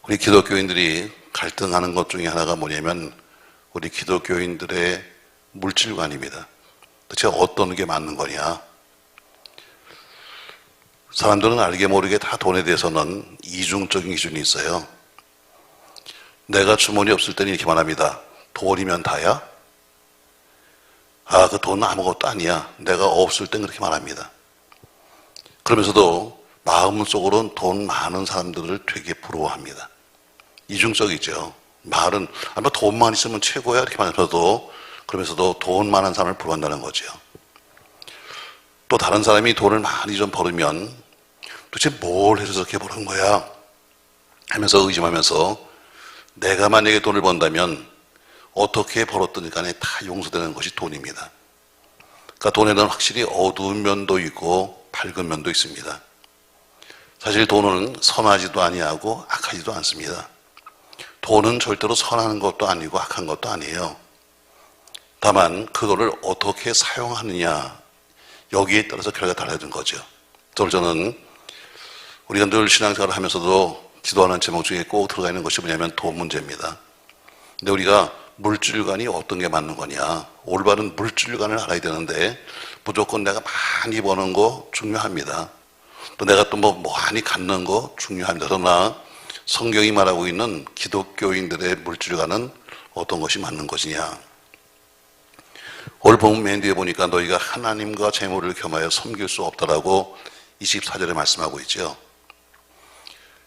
우리 기독교인들이 갈등하는 것 중에 하나가 뭐냐면 우리 기독교인들의 물질관입니다. 도대체 어떤 게 맞는 거냐? 사람들은 알게 모르게 다 돈에 대해서는 이중적인 기준이 있어요. 내가 주머니 없을 때는 이렇게 말합니다. 돈이면 다야? 그 돈은 아무것도 아니야. 내가 없을 땐 그렇게 말합니다. 그러면서도 마음속으로는 돈 많은 사람들을 되게 부러워합니다. 이중적이죠. 말은 아마 돈만 있으면 최고야 이렇게 그러면서도 돈 많은 사람을 부러워한다는 거죠. 또 다른 사람이 돈을 많이 좀 벌으면 도대체 뭘 해서 저렇게 버는 거야 하면서 의심하면서 내가 만약에 돈을 번다면 어떻게 벌었든 간에 다 용서되는 것이 돈입니다. 그러니까 돈에는 확실히 어두운 면도 있고 밝은 면도 있습니다. 사실 돈은 선하지도 아니하고 악하지도 않습니다. 돈은 절대로 선한 것도 아니고 악한 것도 아니에요. 다만 그거를 어떻게 사용하느냐 여기에 따라서 결과가 달라지는 거죠. 저는 우리가 늘 신앙생활을 하면서도 기도하는 제목 중에 꼭 들어가 있는 것이 뭐냐면 돈 문제입니다. 근데 우리가 물질관이 어떤 게 맞는 거냐, 올바른 물질관을 알아야 되는데 무조건 내가 많이 버는 거 중요합니다. 또 내가 또 많이 갖는 거 중요합니다. 그러나 성경이 말하고 있는 기독교인들의 물질관은 어떤 것이 맞는 것이냐. 오늘 본문 맨 뒤에 보니까 너희가 하나님과 재물을 겸하여 섬길 수 없다라고 24절에 말씀하고 있죠.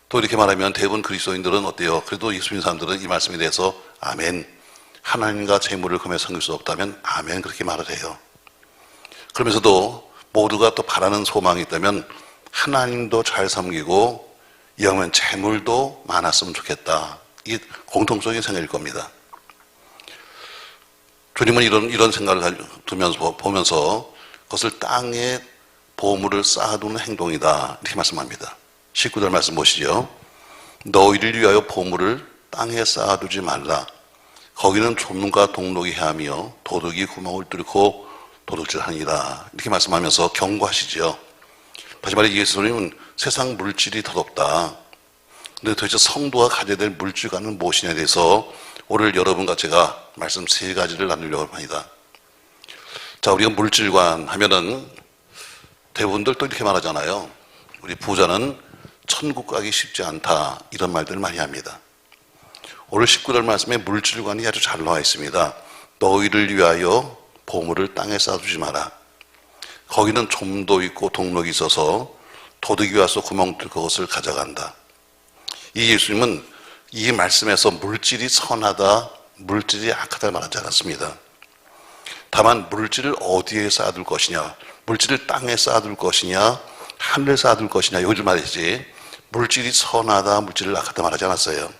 또 이렇게 말하면 대부분 그리스도인들은 어때요? 그래도 예수 믿는 사람들은 이 말씀에 대해서 아멘, 하나님과 재물을 겸하여 섬길 수 없다면 아멘 그렇게 말을 해요. 그러면서도 모두가 또 바라는 소망이 있다면 하나님도 잘 섬기고 이왕이면 재물도 많았으면 좋겠다. 이게 공통적인 생각일 겁니다. 주님은 이런 생각을 보면서 그것을 땅에 보물을 쌓아두는 행동이다 이렇게 말씀합니다. 19절 말씀 보시죠. 너희를 위하여 보물을 땅에 쌓아두지 말라. 거기는 좀과 동록이 헤하며 도둑이 구멍을 뚫고 도둑질하니라 이렇게 말씀하면서 경고하시죠. 다시 말해 예수님은 세상 물질이 더럽다. 근데 도대체 성도가 가져야 될 물질과는 무엇이냐에 대해서 오늘 여러분과 제가 말씀 세 가지를 나누려고 합니다. 자, 우리가 물질관 하면은 대부분들 또 이렇게 말하잖아요. 우리 부자는 천국 가기 쉽지 않다 이런 말들을 많이 합니다. 오늘 19절 말씀에 물질관이 아주 잘 나와 있습니다. 너희를 위하여 보물을 땅에 쌓아두지 마라. 거기는 좀도 있고 동록이 있어서 도둑이 와서 구멍 뚫고 그것을 가져간다. 이 예수님은 이 말씀에서 물질이 선하다, 물질이 악하다 말하지 않았습니다. 다만 물질을 어디에 쌓아둘 것이냐, 물질을 땅에 쌓아둘 것이냐, 하늘에 쌓아둘 것이냐 이걸 말이지 물질이 선하다, 물질을 악하다 말하지 않았어요.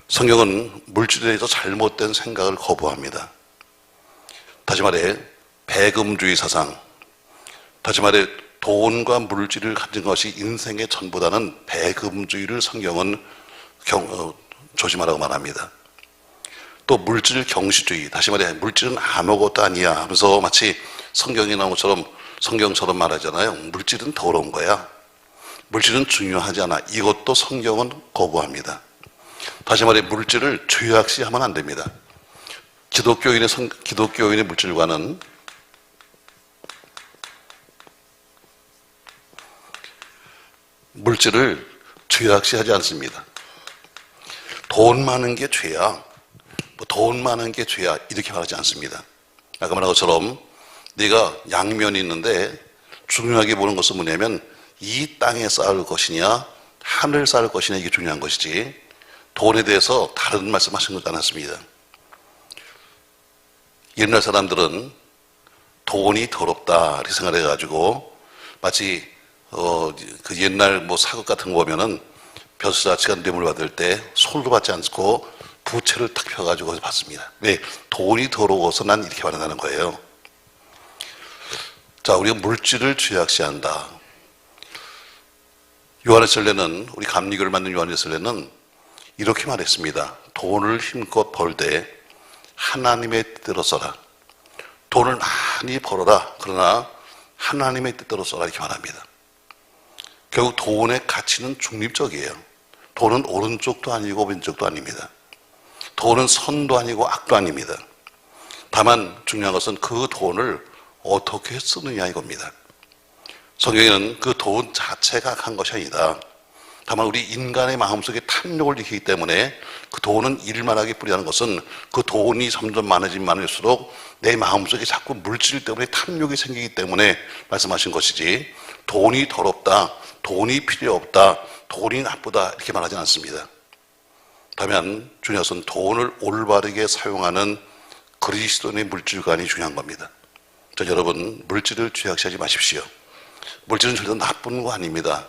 성경은 물질에 대해서 잘못된 생각을 거부합니다. 다시 말해 배금주의 사상, 다시 말해 돈과 물질을 가진 것이 인생의 전부다는 배금주의를 성경은 조심하라고 말합니다. 또 물질 경시주의, 다시 말해 물질은 아무것도 아니야 하면서 마치 성경에 나온 것처럼 성경처럼 말하잖아요. 물질은 더러운 거야. 물질은 중요하지 않아. 이것도 성경은 거부합니다. 다시 말해 물질을 죄악시하면 안 됩니다. 기독교인의 물질과는 물질을 죄악시하지 않습니다. 돈 많은 게 죄야. 돈 많은 게 죄야. 이렇게 말하지 않습니다. 아까 말한 것처럼 네가 양면이 있는데 중요하게 보는 것은 뭐냐면 이 땅에 쌓을 것이냐 하늘 쌓을 것이냐 이게 중요한 것이지 돈에 대해서 다른 말씀하신 것 않았습니다. 옛날 사람들은 돈이 더럽다 이렇게 생각해가지고 마치 그 옛날 사극 같은 거 보면은 벼슬아치가 뇌물 받을 때 솔도 받지 않고 부채를 탁 펴가지고 받습니다. 왜? 돈이 더러워서 난 이렇게 말한다는 거예요. 자, 우리가 물질을 죄악시한다. 요한에슬레는 우리 감리교를 만든 요한에슬레는 이렇게 말했습니다. 돈을 힘껏 벌되 하나님의 뜻대로 써라. 돈을 많이 벌어라. 그러나 하나님의 뜻대로 써라 이렇게 말합니다. 결국 돈의 가치는 중립적이에요. 돈은 오른쪽도 아니고 왼쪽도 아닙니다. 돈은 선도 아니고 악도 아닙니다. 다만 중요한 것은 그 돈을 어떻게 쓰느냐 이겁니다. 성경에는 그 돈 자체가 악한 것이 아니다. 다만 우리 인간의 마음속에 탐욕을 일으키기 때문에 그 돈은 일만하게 뿌리라는 것은 그 돈이 점점 많아지면 많을수록 내 마음속에 자꾸 물질 때문에 탐욕이 생기기 때문에 말씀하신 것이지, 돈이 더럽다, 돈이 필요 없다, 돈이 나쁘다 이렇게 말하지 않습니다. 다만 중요한 것은 돈을 올바르게 사용하는 그리스도인의 물질관이 중요한 겁니다. 자, 여러분, 물질을 죄악시하지 마십시오. 물질은 절대 나쁜 거 아닙니다.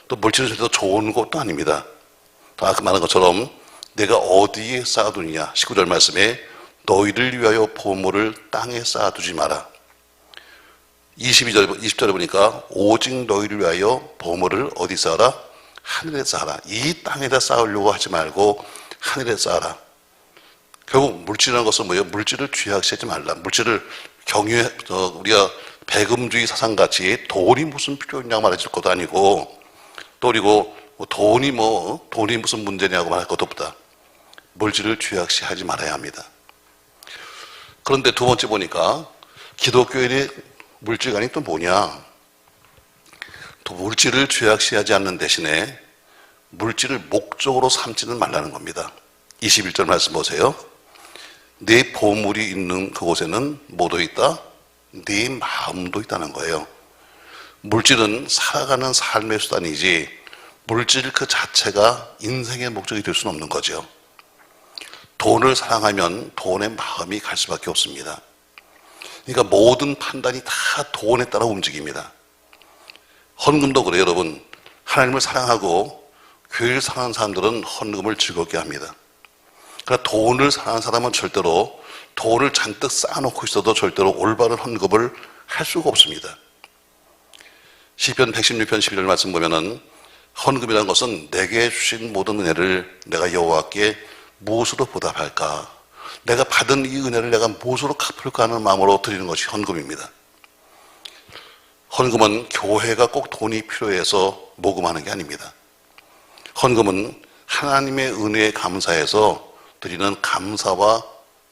또 물질은 절대 좋은 것도 아닙니다. 아까 말한 것처럼 내가 어디에 쌓아두느냐, 19절 말씀에 너희를 위하여 보물을 땅에 쌓아두지 마라. 20절에 보니까 오직 너희를 위하여 보물을 어디 쌓아라? 하늘에 쌓아라. 이 땅에다 쌓으려고 하지 말고 하늘에 쌓아라. 결국 물질이라는 것은 뭐예요? 물질을 죄악시하지 말라. 물질을 우리가 배금주의 사상같이 돈이 무슨 필요 있냐고 말해줄 것도 아니고, 또 그리고 돈이 무슨 문제냐고 말할 것도 없다. 물질을 죄악시하지 말아야 합니다. 그런데 두 번째 보니까 기독교인의 물질관이 또 뭐냐? 또 물질을 죄악시하지 않는 대신에 물질을 목적으로 삼지는 말라는 겁니다. 21절 말씀 보세요. 내 보물이 있는 그곳에는 뭐도 있다? 네 마음도 있다는 거예요. 물질은 살아가는 삶의 수단이지 물질 그 자체가 인생의 목적이 될 수는 없는 거죠. 돈을 사랑하면 돈의 마음이 갈 수밖에 없습니다. 그러니까 모든 판단이 다 돈에 따라 움직입니다. 헌금도 그래요, 여러분. 하나님을 사랑하고 교회를 사랑하는 사람들은 헌금을 즐겁게 합니다. 그러나 돈을 사랑하는 사람은 절대로 돈을 잔뜩 쌓아놓고 있어도 절대로 올바른 헌금을 할 수가 없습니다. 시편 116편 11절 말씀 보면은 헌금이라는 것은 내게 주신 모든 은혜를 내가 여호와께 무엇으로 보답할까? 내가 받은 이 은혜를 내가 무엇으로 갚을까 하는 마음으로 드리는 것이 헌금입니다. 헌금은 교회가 꼭 돈이 필요해서 모금하는 게 아닙니다. 헌금은 하나님의 은혜에 감사해서 드리는 감사와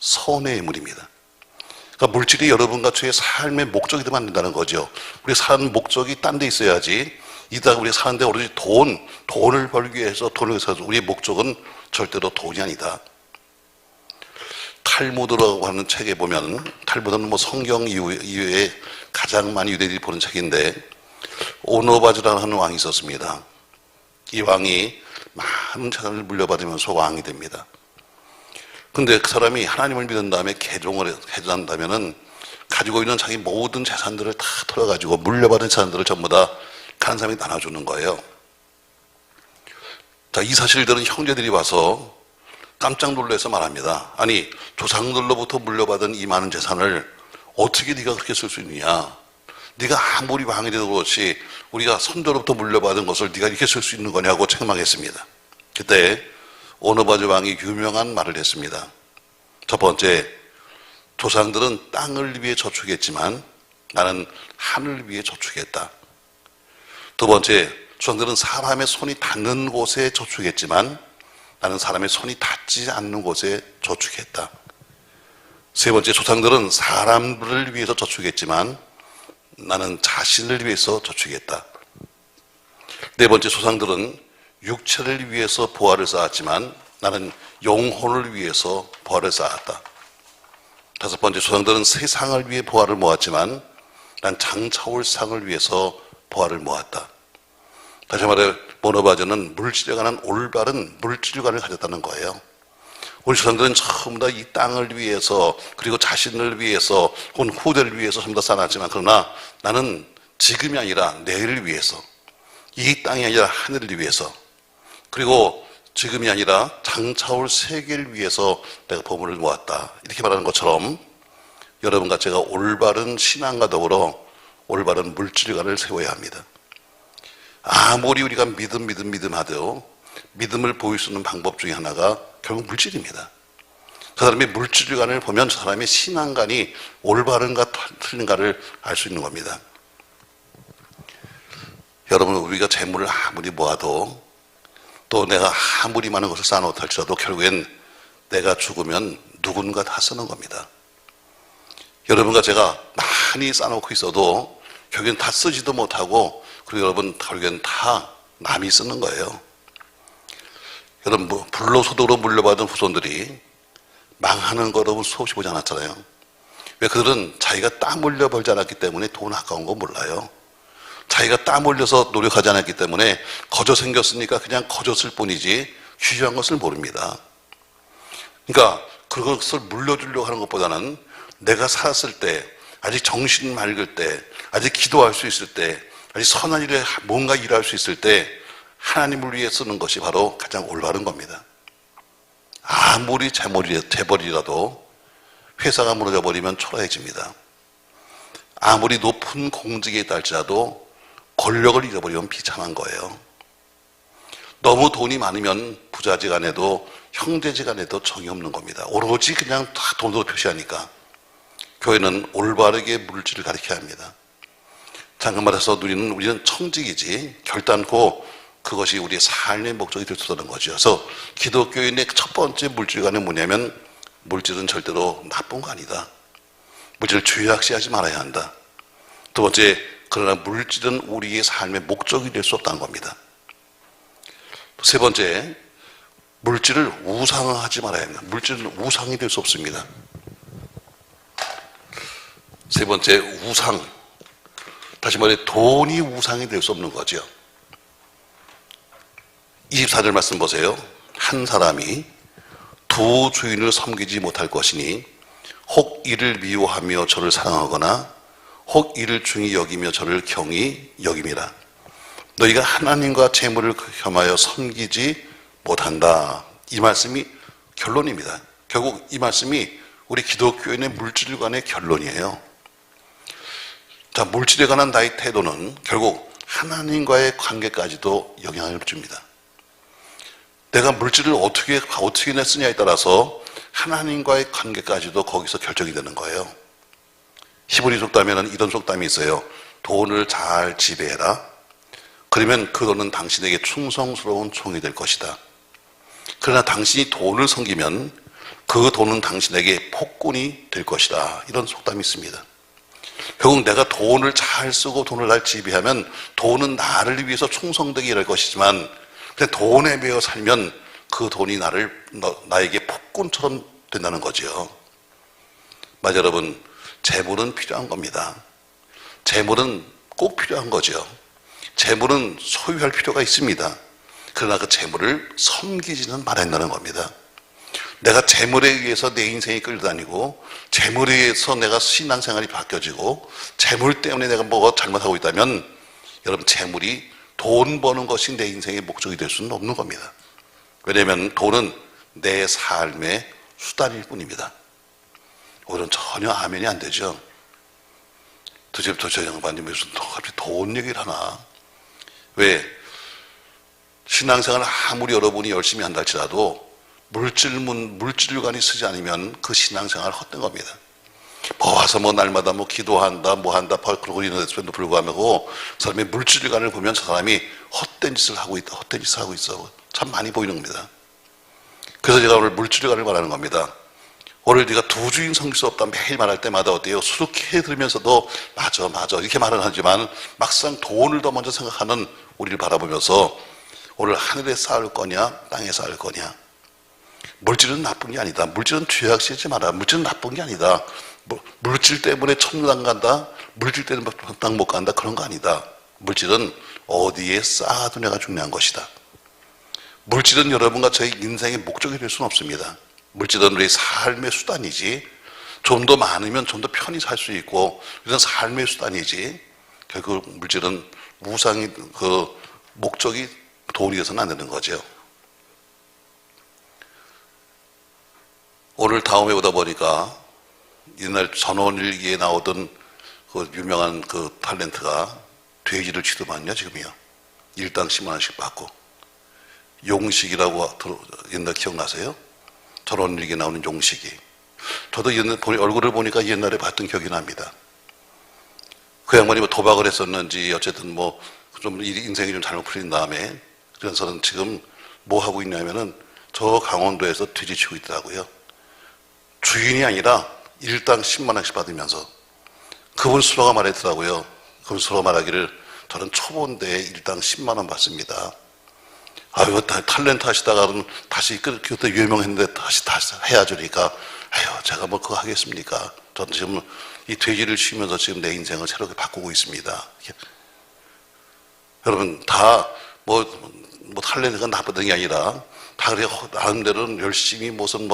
선의 예물입니다. 그러니까 물질이 여러분과 저의 삶의 목적이 되면 안 된다는 거죠. 우리 사는 목적이 딴 데 있어야지, 이따가 우리 사는데 오로지 돈을 벌기 위해서 돈을 위해서 우리의 목적은 절대로 돈이 아니다. 탈무드라고 하는 책에 보면, 탈무드는 성경 이후에 가장 많이 유대인들이 보는 책인데, 오노바즈라는 한 왕이 있었습니다. 이 왕이 많은 재산을 물려받으면서 왕이 됩니다. 근데 그 사람이 하나님을 믿은 다음에 개종을 한다면은 가지고 있는 자기 모든 재산들을 다 털어가지고 물려받은 재산들을 전부 다 간 사람이 나눠주는 거예요. 자, 이 사실들은 형제들이 와서 깜짝 놀라서 말합니다. 아니, 조상들로부터 물려받은 이 많은 재산을 어떻게 네가 그렇게 쓸 수 있느냐? 네가 아무리 왕이 돼도 그렇지 우리가 선조로부터 물려받은 것을 네가 이렇게 쓸 수 있는 거냐고 책망했습니다. 그때 오노바즈 왕이 유명한 말을 했습니다. 첫 번째, 조상들은 땅을 위해 저축했지만 나는 하늘을 위해 저축했다. 두 번째, 조상들은 사람의 손이 닿는 곳에 저축했지만 나는 사람의 손이 닿지 않는 곳에 저축했다. 세 번째, 조상들은 사람들을 위해서 저축했지만 나는 자신을 위해서 저축했다. 네 번째, 조상들은 육체를 위해서 보화를 쌓았지만 나는 영혼을 위해서 보화를 쌓았다. 다섯 번째, 조상들은 세상을 위해 보화를 모았지만 난 장차올 상을 위해서 보화를 모았다. 다시 말해 오노바즈는 물질에 관한 올바른 물질관을 가졌다는 거예요. 우리 조상들은 전부 다 이 땅을 위해서, 그리고 자신을 위해서, 혹은 후대를 위해서 전부 다 쌓았지만, 그러나 나는 지금이 아니라 내일을 위해서, 이 땅이 아니라 하늘을 위해서, 그리고 지금이 아니라 장차올 세계를 위해서 내가 보물을 모았다. 이렇게 말하는 것처럼 여러분과 제가 올바른 신앙과 더불어 올바른 물질관을 세워야 합니다. 아무리 우리가 믿음 하도 믿음을 보일 수 있는 방법 중에 하나가 결국 물질입니다. 그 사람의 물질관을 보면 저 사람의 신앙관이 올바른가 틀린가를 알 수 있는 겁니다. 여러분, 우리가 재물을 아무리 모아도 또 내가 아무리 많은 것을 쌓아놓다 할지라도 결국엔 내가 죽으면 누군가 다 쓰는 겁니다. 여러분과 제가 많이 쌓아놓고 있어도 결국엔 다 쓰지도 못하고, 그리고 여러분 결국엔 다 남이 쓰는 거예요. 여러분 불로소득으로 물려받은 후손들이 망하는 거 여러분 수없이 보지 않았잖아요. 왜? 그들은 자기가 땀 흘려 벌지 않았기 때문에 돈 아까운 거 몰라요. 자기가 땀 흘려서 노력하지 않았기 때문에 거저 생겼으니까 그냥 거졌을 뿐이지 귀한 것을 모릅니다. 그러니까 그것을 물려주려고 하는 것보다는 내가 살았을 때, 아직 정신 맑을 때, 아직 기도할 수 있을 때, 아직 선한 일에 뭔가 일할 수 있을 때 하나님을 위해 쓰는 것이 바로 가장 올바른 겁니다. 아무리 재벌이라도 회사가 무너져 버리면 초라해집니다. 아무리 높은 공직에 있다 할지라도 권력을 잃어버리면 비참한 거예요. 너무 돈이 많으면 부자지간에도 형제지간에도 정이 없는 겁니다. 오로지 그냥 다 돈으로 표시하니까. 교회는 올바르게 물질을 가르쳐야 합니다. 잠깐 말해서 우리는 청직이지 결단코 그것이 우리의 삶의 목적이 될 수 없는 거죠. 그래서 기독교인의 첫 번째 물질관은 뭐냐면, 물질은 절대로 나쁜 거 아니다. 물질을 죄악시하지 말아야 한다. 두 번째, 그러나 물질은 우리의 삶의 목적이 될 수 없다는 겁니다. 세 번째, 물질을 우상화하지 말아야 합니다. 물질은 우상이 될 수 없습니다. 세 번째, 우상. 다시 말해 돈이 우상이 될 수 없는 거죠. 24절 말씀 보세요. 한 사람이 두 주인을 섬기지 못할 것이니 혹 이를 미워하며 저를 사랑하거나 혹 이를 중히 여기며 저를 경히 여김이라. 너희가 하나님과 재물을 겸하여 섬기지 못한다. 이 말씀이 결론입니다. 결국 이 말씀이 우리 기독교인의 물질관의 결론이에요. 자, 물질에 관한 나의 태도는 결국 하나님과의 관계까지도 영향을 줍니다. 내가 물질을 어떻게 쓰냐에 따라서 하나님과의 관계까지도 거기서 결정이 되는 거예요. 히브리 속담에는 이런 속담이 있어요. 돈을 잘 지배해라. 그러면 그 돈은 당신에게 충성스러운 종이 될 것이다. 그러나 당신이 돈을 섬기면 그 돈은 당신에게 폭군이 될 것이다. 이런 속담이 있습니다. 결국 내가 돈을 잘 쓰고 돈을 잘 지배하면 돈은 나를 위해서 충성되게 일할 것이지만, 그냥 돈에 매여 살면 그 돈이 나에게 폭군처럼 된다는 거죠. 맞아, 여러분. 재물은 필요한 겁니다. 재물은 꼭 필요한 거죠. 재물은 소유할 필요가 있습니다. 그러나 그 재물을 섬기지는 말아야 한다는 겁니다. 내가 재물에 의해서 내 인생이 끌려다니고, 재물에 의해서 내가 신앙생활이 바뀌어지고, 재물 때문에 내가 뭐가 잘못하고 있다면, 여러분, 재물이 돈 버는 것이 내 인생의 목적이 될 수는 없는 겁니다. 왜냐하면 돈은 내 삶의 수단일 뿐입니다. 오늘은 전혀 아멘이 안 되죠. 도대체 저 양반이 무슨 갑자기 돈 얘기를 하나. 왜? 신앙생활을 아무리 여러분이 열심히 한다 할지라도 물질관이 쓰지 않으면 그 신앙생활은 헛된 겁니다. 와서 날마다 기도한다, 한다, 그러고 있는 데도 불구하고 그 사람의 물질관을 보면 저 사람이 헛된 짓을 하고 있다, 헛된 짓을 하고 있어. 참 많이 보이는 겁니다. 그래서 제가 오늘 물질관을 말하는 겁니다. 오늘 네가 두 주인 섬길 수 없다 매일 말할 때마다 어때요? 수룩해 들으면서도 맞아 이렇게 말은 하지만 막상 돈을 더 먼저 생각하는 우리를 바라보면서 오늘 하늘에 쌓을 거냐 땅에 쌓을 거냐. 물질은 나쁜 게 아니다. 물질은 죄악시하지 마라. 물질은 나쁜 게 아니다. 물질 때문에 천당 간다, 물질 때문에 땅 못 간다, 그런 거 아니다. 물질은 어디에 쌓아두냐가 중요한 것이다. 물질은 여러분과 저희 인생의 목적이 될 수는 없습니다. 물질은 우리 삶의 수단이지, 좀 더 많으면 좀 더 편히 살 수 있고, 이런 삶의 수단이지, 결국 물질은 무상이, 목적이 돈이 돼서는 안 되는 거죠. 오늘 다음에 오다 보니까 옛날 전원일기에 나오던 그 유명한 그 탤런트가 돼지를 취급하냐 지금이요. 일당 10만 원씩 받고. 용식이라고 옛날 기억나세요? 전원일기에 나오는 용식이. 저도 옛날 얼굴을 보니까 옛날에 봤던 기억이 납니다. 그 양반이 도박을 했었는지 어쨌든 좀 인생이 좀 잘못 풀린 다음에, 그래서는 지금 뭐 하고 있냐면은 저 강원도에서 뒤지치고 있더라고요. 주인이 아니라 일당 10만 원씩 받으면서. 그분 수로가 말했더라고요. 그분 수로가 말하기를 저는 초보인데 일당 10만 원 받습니다. 아유, 탤런트 하시다가 다시 그때 유명했는데 다시 해야죠. 그러니까 아유, 제가 뭐 그거 하겠습니까? 저는 지금 이 돼지를 쉬면서 지금 내 인생을 새롭게 바꾸고 있습니다. 여러분, 다 뭐 탤런트가 나쁘던 게 아니라 다 그래 나름대로는 열심히 무슨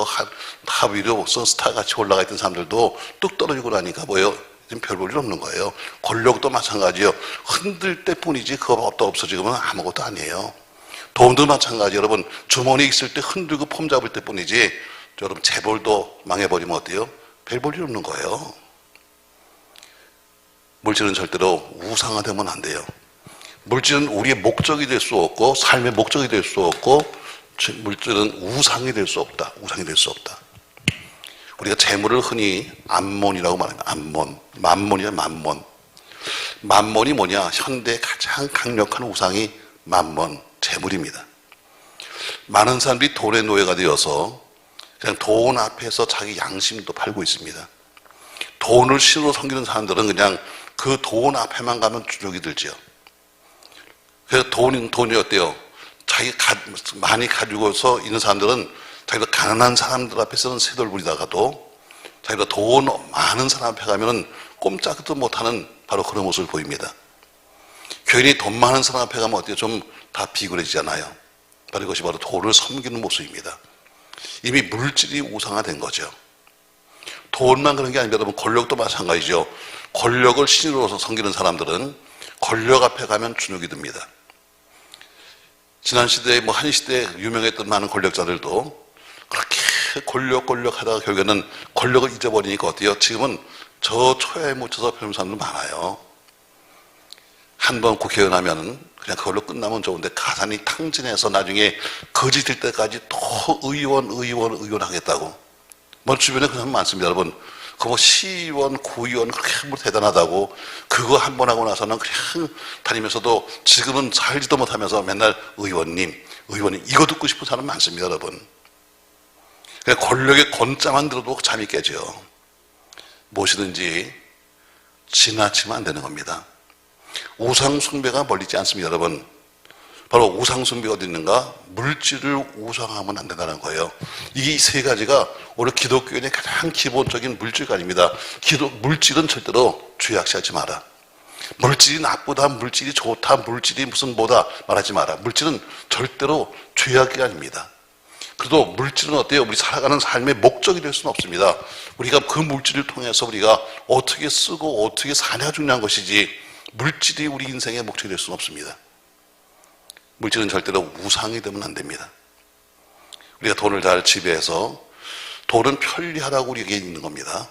합의로 무슨 스타 같이 올라가 있던 사람들도 뚝 떨어지고 나니까 뭐예요? 지금 별 볼 일 없는 거예요. 권력도 마찬가지예요. 흔들 때뿐이지 그거 없어지면 아무것도 아니에요. 돈도 마찬가지. 여러분 주머니 있을 때 흔들고 폼 잡을 때뿐이지 여러분 재벌도 망해버리면 어때요? 별 볼 일 없는 거예요. 물질은 절대로 우상화되면 안 돼요. 물질은 우리의 목적이 될 수 없고 삶의 목적이 될 수 없고 물질은 우상이 될 수 없다. 우상이 될 수 없다. 우리가 재물을 흔히 암몬이라고 말합니다. 암몬. 만몬이야 만몬. 만몬이 뭐냐? 현대의 가장 강력한 우상이 만몬, 재물입니다. 많은 사람들이 돈의 노예가 되어서 그냥 돈 앞에서 자기 양심도 팔고 있습니다. 돈을 신으로 섬기는 사람들은 그냥 그 돈 앞에만 가면 주눅이 들죠. 그래서 돈이 어때요? 많이 가지고서 있는 사람들은 자기가 가난한 사람들 앞에서는 새돌 부리다가도 자기가 돈 많은 사람 앞에 가면은 꼼짝도 못하는 바로 그런 모습을 보입니다. 괜히 돈 많은 사람 앞에 가면 어때요? 좀 다 비굴해지잖아요. 바로 이것이 바로 돈을 섬기는 모습입니다. 이미 물질이 우상화된 거죠. 돈만 그런 게 아니라 여러분 권력도 마찬가지죠. 권력을 신으로서 섬기는 사람들은 권력 앞에 가면 주눅이 듭니다. 지난 시대에 한 시대에 유명했던 많은 권력자들도 그렇게 권력 하다가 결국에는 권력을 잊어버리니까 어때요? 지금은 저 초야에 묻혀서 배운 사람들 많아요. 한번 국회의원 하면은 그냥 그걸로 끝나면 좋은데 가산이 탕진해서 나중에 거지 될 때까지 또 의원 하겠다고. 주변에 그런 사람 많습니다, 여러분. 시의원, 구의원 그렇게 대단하다고 그거 한 번 하고 나서는 그냥 다니면서도 지금은 살지도 못하면서 맨날 의원님 이거 듣고 싶은 사람 많습니다, 여러분. 권력의 권자만 들어도 잠이 깨죠. 무엇이든지 지나치면 안 되는 겁니다. 우상 숭배가 멀리지 않습니다, 여러분. 바로 우상 숭배가 어디 있는가? 물질을 우상하면 안 된다는 거예요. 이 세 가지가 오늘 기독교인의 가장 기본적인 물질관입니다. 물질은 절대로 죄악시하지 마라. 물질이 나쁘다, 물질이 좋다, 물질이 무슨 뭐다 말하지 마라. 물질은 절대로 죄악이 아닙니다. 그래도 물질은 어때요? 우리 살아가는 삶의 목적이 될 수는 없습니다. 우리가 그 물질을 통해서 우리가 어떻게 쓰고 어떻게 사냐 중요한 것이지 물질이 우리 인생의 목적이 될 수는 없습니다. 물질은 절대로 우상이 되면 안 됩니다. 우리가 돈을 잘 지배해서 돈은 편리하다고 우리에게 있는 겁니다.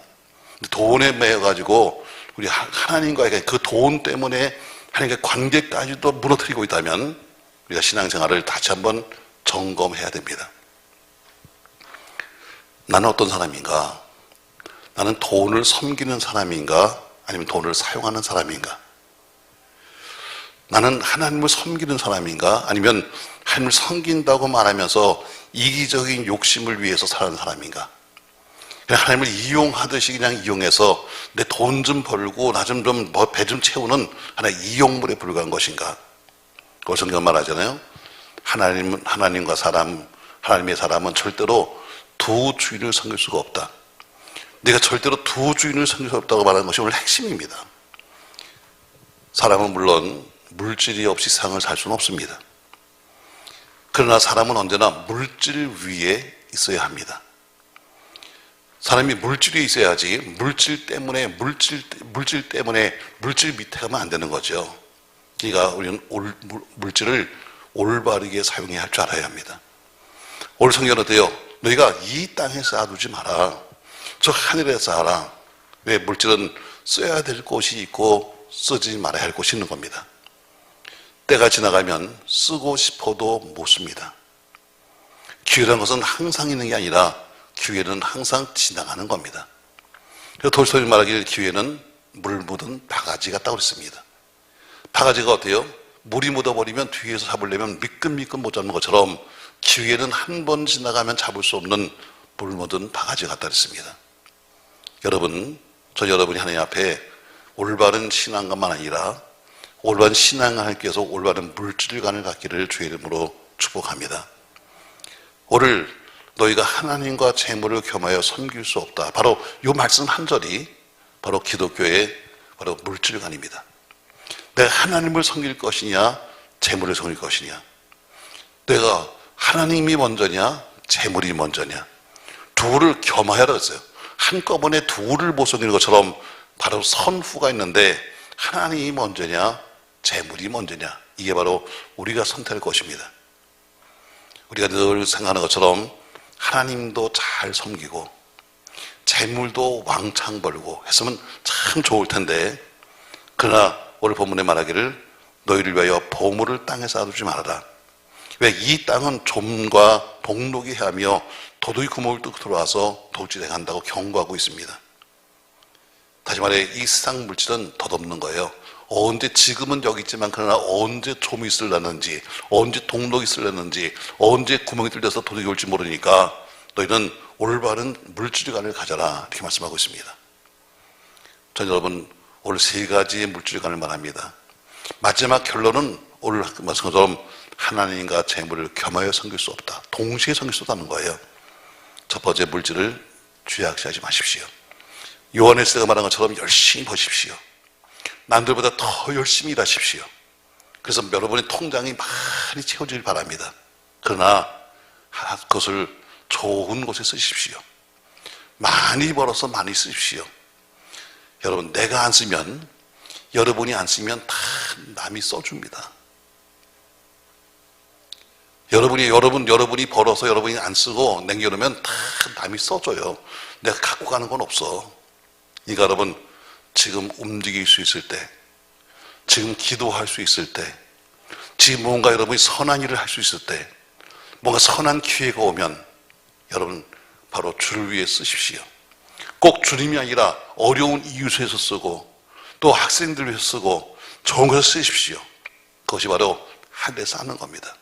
돈에 매여가지고 우리 하나님과의 그 돈 때문에 하나님과의 관계까지도 무너뜨리고 있다면 우리가 신앙생활을 다시 한번 점검해야 됩니다. 나는 어떤 사람인가? 나는 돈을 섬기는 사람인가? 아니면 돈을 사용하는 사람인가? 나는 하나님을 섬기는 사람인가? 아니면 하나님을 섬긴다고 말하면서 이기적인 욕심을 위해서 사는 사람인가? 그냥 하나님을 이용하듯이 그냥 이용해서 내 돈 좀 벌고 나 좀 배 좀 채우는 하나의 이용물에 불과한 것인가? 그걸 성경 말하잖아요. 하나님과 하나님의 사람은 절대로 두 주인을 섬길 수가 없다. 내가 절대로 두 주인을 섬길 수 없다고 말하는 것이 오늘 핵심입니다. 사람은 물론 물질이 없이 세상을 살 수는 없습니다. 그러나 사람은 언제나 물질 위에 있어야 합니다. 사람이 물질이 있어야지 물질 때문에 물질 밑에 가면 안 되는 거죠. 그러니까 우리는 물질을 올바르게 사용해야 할 줄 알아야 합니다. 오늘 성경은 어때요? 너희가 이 땅에 쌓아두지 마라. 저 하늘에 쌓아라. 왜? 물질은 써야 될 곳이 있고 쓰지 말아야 할 곳이 있는 겁니다. 때가 지나가면 쓰고 싶어도 못 씁니다. 기회라는 것은 항상 있는 게 아니라 기회는 항상 지나가는 겁니다. 그래서 돌스토이 말하기를 기회는 물 묻은 바가지 같다고 그랬습니다. 바가지가 어때요? 물이 묻어버리면 뒤에서 잡으려면 미끈미끈 못 잡는 것처럼 기회는 한 번 지나가면 잡을 수 없는 물 묻은 바가지 같다 그랬습니다. 여러분, 저 여러분이 하나님 앞에 올바른 신앙감만 아니라 올바른 신앙을 하기 위해서 올바른 물질관을 갖기를 주의 이름으로 축복합니다. 오늘 너희가 하나님과 재물을 겸하여 섬길 수 없다. 바로 이 말씀 한 절이 바로 기독교의 바로 물질관입니다. 내가 하나님을 섬길 것이냐, 재물을 섬길 것이냐. 내가 하나님이 먼저냐, 재물이 먼저냐. 둘을 겸하여라 했어요. 한꺼번에 둘을 못 섬기는 것처럼 바로 선후가 있는데 하나님이 먼저냐, 재물이 먼저냐. 이게 바로 우리가 선택할 것입니다. 우리가 늘 생각하는 것처럼 하나님도 잘 섬기고 재물도 왕창 벌고 했으면 참 좋을 텐데, 그러나 오늘 본문에 말하기를 너희를 위하여 보물을 땅에 쌓아두지 말아라. 왜? 이 땅은 좀과 복록이 헤하며 도둑이 구멍을 뚫고 들어와서 돌질해간다고 경고하고 있습니다. 다시 말해 이 세상 물질은 덧없는 거예요. 언제, 지금은 여기 있지만 그러나 언제 좀이 있으려는지, 언제 동록이 있으려는지, 언제 구멍이 뚫려서 도둑이 올지 모르니까 너희는 올바른 물질관을 가져라, 이렇게 말씀하고 있습니다. 전 여러분 오늘 세 가지의 물질관을 말합니다. 마지막 결론은 오늘 말씀한 것처럼 하나님과 재물을 겸하여 섬길 수 없다. 동시에 섬길 수 없다는 거예요. 첫 번째 물질을 죄악시하지 마십시오. 요한에스가 말한 것처럼 열심히 버십시오. 남들보다 더 열심히 일하십시오. 그래서 여러분의 통장이 많이 채워지길 바랍니다. 그러나 그것을 좋은 곳에 쓰십시오. 많이 벌어서 많이 쓰십시오. 여러분, 내가 안 쓰면, 여러분이 안 쓰면 다 남이 써줍니다. 여러분이 벌어서 여러분이 안 쓰고 남겨놓으면 다 남이 써줘요. 내가 갖고 가는 건 없어. 그러니까 여러분, 지금 움직일 수 있을 때, 지금 기도할 수 있을 때, 지금 뭔가 여러분이 선한 일을 할 수 있을 때, 뭔가 선한 기회가 오면 여러분 바로 주를 위해 쓰십시오. 꼭 주님이 아니라 어려운 이웃을 위해서 쓰고 또 학생들 위해서 쓰고 좋은 것을 쓰십시오. 그것이 바로 하늘에 쌓는 겁니다.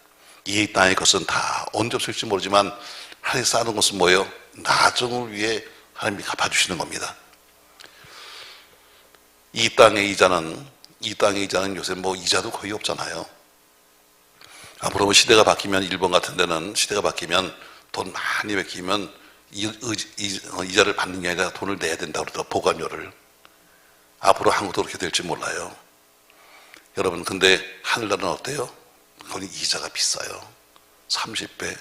이 땅의 것은 다 언제 없을지 모르지만 하늘에 쌓는 것은 뭐예요? 나중을 위해 하나님이 갚아주시는 겁니다. 이 땅의 이자는 요새 뭐 이자도 거의 없잖아요. 앞으로 시대가 바뀌면, 일본 같은 데는 시대가 바뀌면 돈 많이 베끼면 이자를 받는 게 아니라 돈을 내야 된다고 그러더라고요. 보관료를. 앞으로 한국도 그렇게 될지 몰라요. 여러분, 근데 하늘나라는 어때요? 거기 이자가 비싸요. 30배,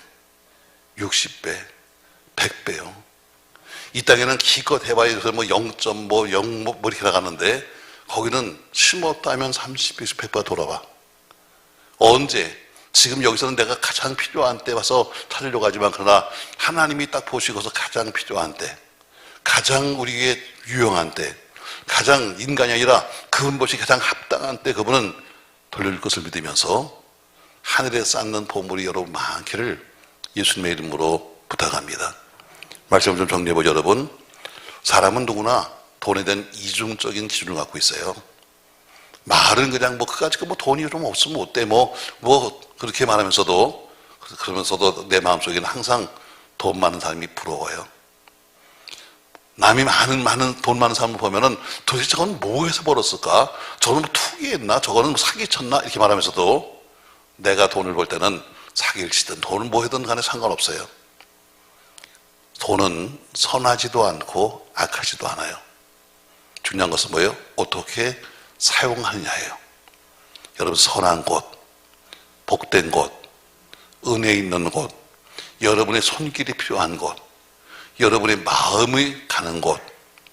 60배, 100배요. 이 땅에는 기껏 해봐야 뭐 0.0 이렇게 나가는데 거기는 심었다면 30배에서 100배 돌아와. 언제? 지금 여기서는 내가 가장 필요한 때 와서 찾으려고 하지만, 그러나 하나님이 딱 보시고서 가장 필요한 때, 가장 우리에게 유용한 때, 가장 인간이 아니라 그분것이 가장 합당한 때 그분은 돌려줄 것을 믿으면서 하늘에 쌓는 보물이 여러분 많기를 예수님의 이름으로 부탁합니다. 말씀을 좀 정리해보죠. 여러분, 사람은 누구나 돈에 대한 이중적인 기준을 갖고 있어요. 말은 그냥 그까짓 뭐 돈이 좀 없으면 어때 그렇게 말하면서도, 그러면서도 내 마음속에는 항상 돈 많은 사람이 부러워요. 남이 돈 많은 사람을 보면은 도대체 저건 뭐 해서 벌었을까? 저건 뭐 투기했나? 저거는 뭐 사기쳤나? 이렇게 말하면서도 내가 돈을 벌 때는 사기를 치든 돈을 뭐 하든 간에 상관없어요. 돈은 선하지도 않고 악하지도 않아요. 중요한 것은 뭐예요? 어떻게 사용하느냐예요. 여러분, 선한 곳, 복된 곳, 은혜 있는 곳, 여러분의 손길이 필요한 곳, 여러분의 마음이 가는 곳,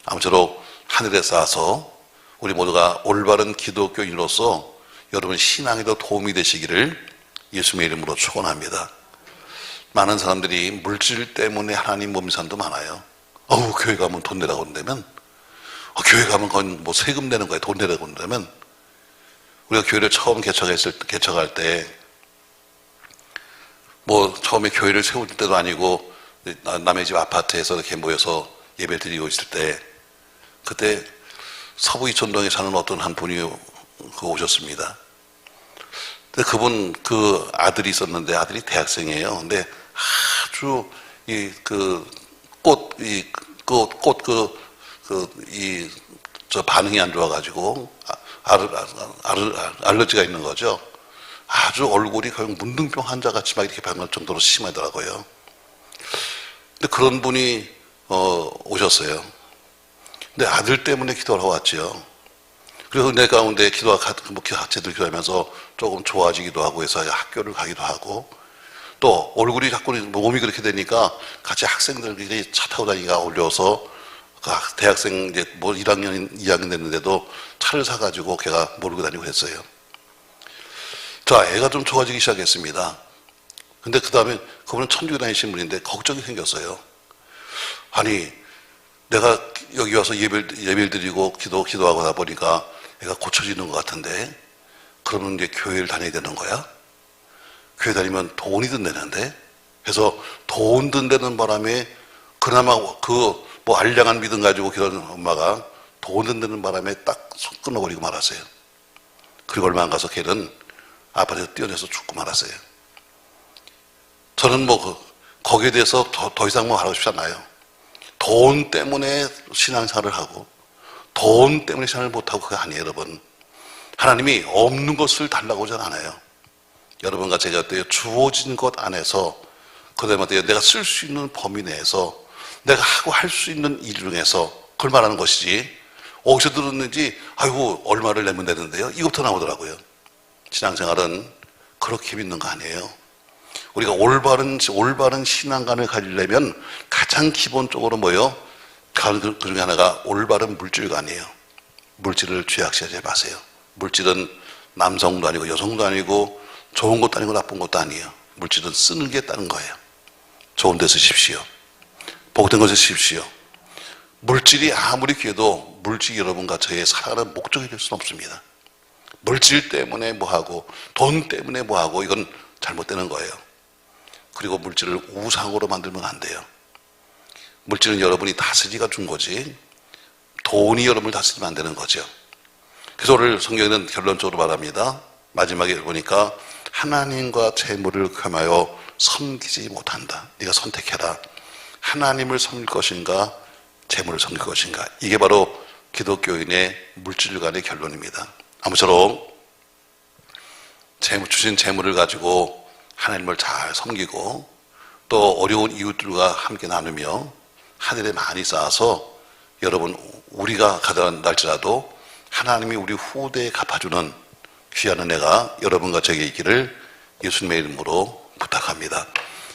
아무쪼록 하늘에 쌓아서 우리 모두가 올바른 기독교인으로서 여러분 신앙에도 도움이 되시기를 예수님의 이름으로 축원합니다. 많은 사람들이 물질 때문에 하나님 못 믿는 사람도 많아요. 교회 가면 돈 내라고 한다면, 교회 가면 그건 뭐 세금 내는 거예요. 돈 내라고 한다면, 우리가 교회를 처음 개척할 때, 뭐 처음에 교회를 세울 때도 아니고 남의 집 아파트에서 이렇게 모여서 예배 드리고 있을 때, 그때 서부 이촌동에 사는 어떤 한 분이 오셨습니다. 근데 그분 그 아들이 있었는데 아들이 대학생이에요. 근데 아주 저 반응이 안 좋아가지고 알러지가 있는 거죠. 아주 얼굴이 거의 문둥병 환자 같이 막 이렇게 변할 정도로 심하더라고요. 근데 그런 분이 오셨어요. 근데 아들 때문에 기도하러 왔죠. 그래서 내 가운데 제대로 기도하면서 조금 좋아지기도 하고 해서 학교를 가기도 하고, 또 얼굴이 자꾸 몸이 그렇게 되니까 같이 학생들끼리 차 타고 다니기가 어려워서 대학생 이제 뭐 1학년, 2학년 됐는데도 차를 사가지고 걔가 몰고 다니고 했어요. 자, 애가 좀 좋아지기 시작했습니다. 근데 그 다음에 그분은 천주교 다니신 분인데 걱정이 생겼어요. 아니, 내가 여기 와서 예배를 드리고 기도하고 나 보니까 애가 고쳐지는 것 같은데, 그러면 이제 교회를 다녀야 되는 거야? 교회 다니면 돈이 든다는데? 그래서 돈 든다는 바람에 그나마 뭐 알량한 믿음 가지고 기도하는 엄마가 돈 든다는 바람에 딱 손 끊어버리고 말았어요. 그리고 얼마 안 가서 걔는 아파트에서 뛰어내서 죽고 말았어요. 저는 거기에 대해서 더 이상 말하고 싶지 않아요. 돈 때문에 신앙생활을 하고 돈 때문에 신앙을 못하고 그게 아니에요, 여러분. 하나님이 없는 것을 달라고 하지 않아요. 여러분과 제가 주어진 것 안에서, 그다음에 내가 쓸 수 있는 범위 내에서, 내가 하고 할 수 있는 일 중에서 그걸 말하는 것이지, 어디서 들었는지 아이고 얼마를 내면 되는데요, 이것부터 나오더라고요. 신앙생활은 그렇게 믿는 거 아니에요. 우리가 올바른 신앙관을 가지려면 가장 기본적으로 그 중에 하나가 올바른 물질관이에요. 물질을 죄악시하지 마세요. 물질은 남성도 아니고 여성도 아니고 좋은 것도 아니고 나쁜 것도 아니에요. 물질은 쓰는 게 다른 거예요. 좋은 데 쓰십시오. 복된 것을 쓰십시오. 물질이 아무리 귀해도 물질이 여러분과 저의 살아가는 목적이 될 수는 없습니다. 물질 때문에 뭐하고 돈 때문에 뭐하고 이건 잘못되는 거예요. 그리고 물질을 우상으로 만들면 안 돼요. 물질은 여러분이 다스리가 준 거지 돈이 여러분을 다스리면 안 되는 거죠. 그래서 오늘 성경에는 결론적으로 말합니다. 마지막에 보니까 하나님과 재물을 겸하여 섬기지 못한다. 네가 선택해라. 하나님을 섬길 것인가 재물을 섬길 것인가. 이게 바로 기독교인의 물질관의 결론입니다. 아무쪼록 주신 재물을 가지고 하나님을 잘 섬기고 또 어려운 이웃들과 함께 나누며 하늘에 많이 쌓아서 여러분 우리가 가난할지라도 하나님이 우리 후대에 갚아주는 귀한 은혜가 여러분과 저에게 있기를 예수님의 이름으로 부탁합니다.